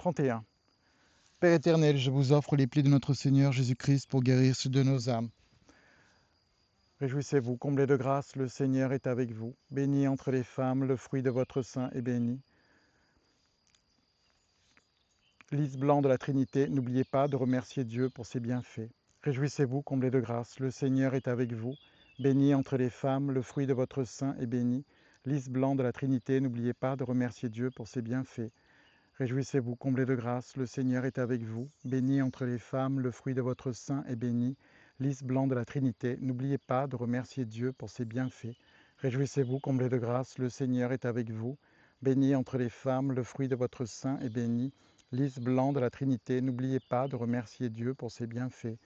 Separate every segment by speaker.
Speaker 1: 31. Père éternel, je vous offre les plaies de notre Seigneur Jésus-Christ pour guérir ceux de nos âmes. Réjouissez-vous, comblés de grâce, le Seigneur est avec vous. Bénie entre les femmes, le fruit de votre sein est béni. Lys blanc de la Trinité, n'oubliez pas de remercier Dieu pour ses bienfaits. Réjouissez-vous, comblés de grâce, le Seigneur est avec vous. Bénie entre les femmes, le fruit de votre sein est béni. Lys blanc de la Trinité, n'oubliez pas de remercier Dieu pour ses bienfaits. Réjouissez-vous, comblés de grâce, le Seigneur est avec vous. Bénie entre les femmes, le fruit de votre sein est béni. Lys blanc de la Trinité, n'oubliez pas de remercier Dieu pour ses bienfaits. Réjouissez-vous, comblés de grâce, le Seigneur est avec vous. Bénie entre les femmes, le fruit de votre sein est béni. Lys blanc de la Trinité, n'oubliez pas de remercier Dieu pour ses bienfaits.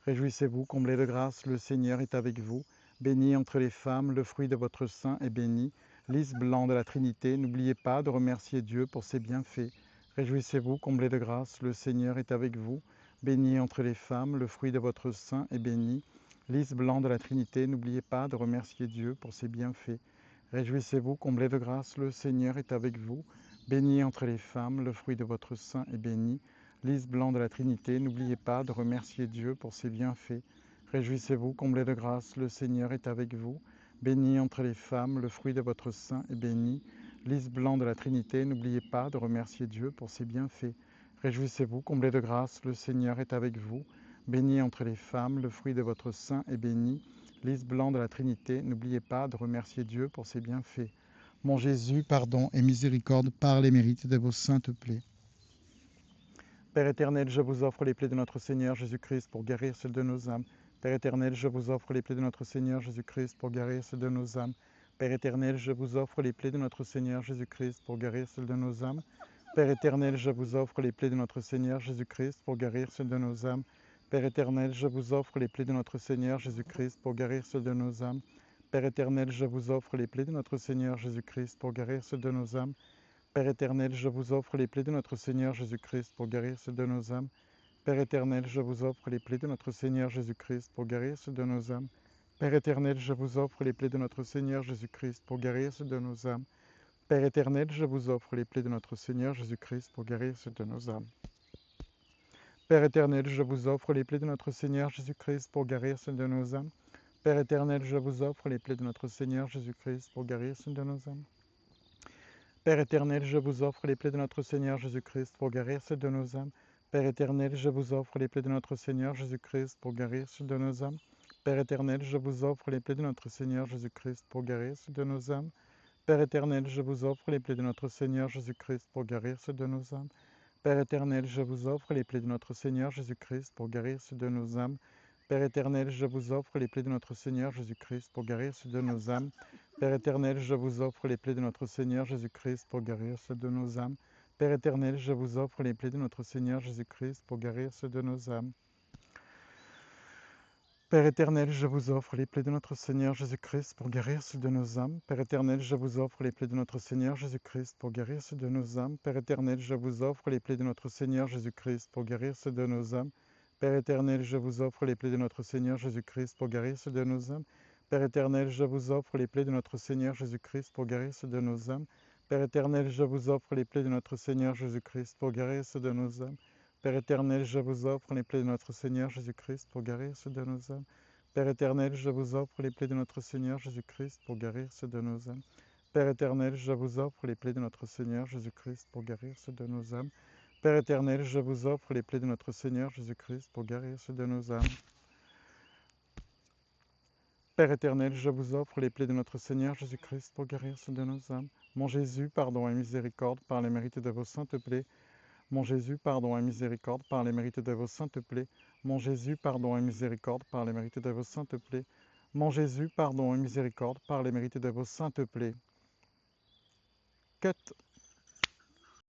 Speaker 1: Réjouissez-vous, comblés de grâce, le Seigneur est avec vous. Bénie entre les femmes, le fruit de votre sein est béni. Lys blanc de la Trinité, n'oubliez pas de remercier Dieu pour ses bienfaits. Réjouissez-vous, comblés de grâce, le Seigneur est avec vous. Bénie entre les femmes, le fruit de votre sein est béni. Lys blanc de la Trinité, n'oubliez pas de remercier Dieu pour ses bienfaits. Réjouissez-vous, comblés de grâce, le Seigneur est avec vous. Bénie entre les femmes, le fruit de votre sein est béni. Lys blanc de la Trinité, n'oubliez pas de remercier Dieu pour ses bienfaits. Réjouissez-vous, comblés de grâce, le Seigneur est avec vous. Bénie entre les femmes, le fruit de votre sein est béni. Lys blanc de la Trinité, n'oubliez pas de remercier Dieu pour ses bienfaits. Réjouissez-vous, comblés de grâce, le Seigneur est avec vous. Bénie entre les femmes, le fruit de votre sein est béni. Lys blanc de la Trinité, n'oubliez pas de remercier Dieu pour ses bienfaits. Mon Jésus, pardon et miséricorde par les mérites de vos saintes plaies. Père éternel, je vous offre les plaies de notre Seigneur Jésus-Christ pour guérir celles de nos âmes. Père éternel, je vous offre les plaies de notre Seigneur Jésus-Christ pour guérir celles de nos âmes. Père éternel, je vous offre les plaies de notre Seigneur Jésus-Christ pour guérir celles de nos âmes. Père éternel, je vous offre les plaies de notre Seigneur Jésus-Christ pour guérir celles de nos âmes. Père éternel, je vous offre les plaies de notre Seigneur Jésus-Christ pour guérir celles de nos âmes. Père éternel, je vous offre les plaies de notre Seigneur Jésus-Christ pour guérir celles de nos âmes. Père éternel, je vous offre les plaies de notre Seigneur Jésus-Christ pour guérir celles de nos âmes. Père éternel, je vous offre les plaies de notre Seigneur Jésus-Christ pour guérir celles de nos âmes. Père éternel, je vous offre les plaies de notre Seigneur Jésus-Christ pour guérir celles de nos âmes. Père éternel, je vous offre les plaies de notre Seigneur Jésus-Christ pour guérir celles de nos âmes. Père éternel, je vous offre les plaies de notre Seigneur Jésus-Christ pour guérir celles de nos âmes. Père éternel, je vous offre les plaies de notre Seigneur Jésus-Christ pour guérir celles de nos âmes. Père éternel, je vous offre les plaies de notre Seigneur Jésus-Christ pour guérir celles de nos âmes. Père éternel, je vous offre les plaies de notre Seigneur Jésus-Christ pour guérir celles de nos âmes. Père éternel, je vous offre les plaies de notre Seigneur Jésus-Christ pour guérir celles de nos âmes. Père éternel, je vous offre les plaies de notre Seigneur Jésus-Christ pour guérir celles de nos âmes. Père éternel, je vous offre les plaies de notre Seigneur Jésus-Christ pour guérir celles de nos âmes. Père éternel, je vous offre les plaies de notre Seigneur Jésus-Christ pour guérir celles de nos âmes. Père éternel, je vous offre les plaies de notre Seigneur Jésus-Christ pour guérir celles de nos âmes. Père éternel, je vous offre les plaies de notre Seigneur Jésus-Christ pour guérir celles de nos âmes. Père éternel, je vous offre les plaies de notre Seigneur Jésus-Christ pour guérir celles de nos âmes. Père éternel, je vous offre les plaies de notre Seigneur Jésus-Christ pour guérir celles de nos âmes. Père éternel, je vous offre les plaies de notre Seigneur Jésus-Christ pour guérir celles de nos âmes. Père éternel, je vous offre les plaies de notre Seigneur Jésus-Christ pour guérir celles de nos âmes. Père éternel, je vous offre les plaies de notre Seigneur Jésus-Christ pour guérir celles de nos âmes. Père éternel, je vous offre les plaies de notre Seigneur Jésus-Christ pour guérir celles de nos âmes. Père éternel, je vous offre les plaies de notre Seigneur Jésus-Christ pour guérir celles de nos âmes. Père éternel, je vous offre les plaies de notre Seigneur Jésus-Christ pour guérir celles de nos âmes. Père éternel, je vous offre les plaies de notre Seigneur Jésus-Christ pour guérir celles de nos âmes. Père éternel, je vous offre les plaies de notre Seigneur Jésus-Christ pour guérir celles de nos âmes. Père éternel, je vous offre les plaies de notre Seigneur Jésus-Christ pour guérir celles de nos âmes. Mon Jésus, pardon et miséricorde par les mérites de vos saintes plaies. Mon Jésus, pardon et miséricorde par les mérites de vos saintes plaies. Mon Jésus, pardon et miséricorde par les mérites de vos saintes plaies. Mon Jésus, pardon et miséricorde par les mérites de vos saintes plaies. Quête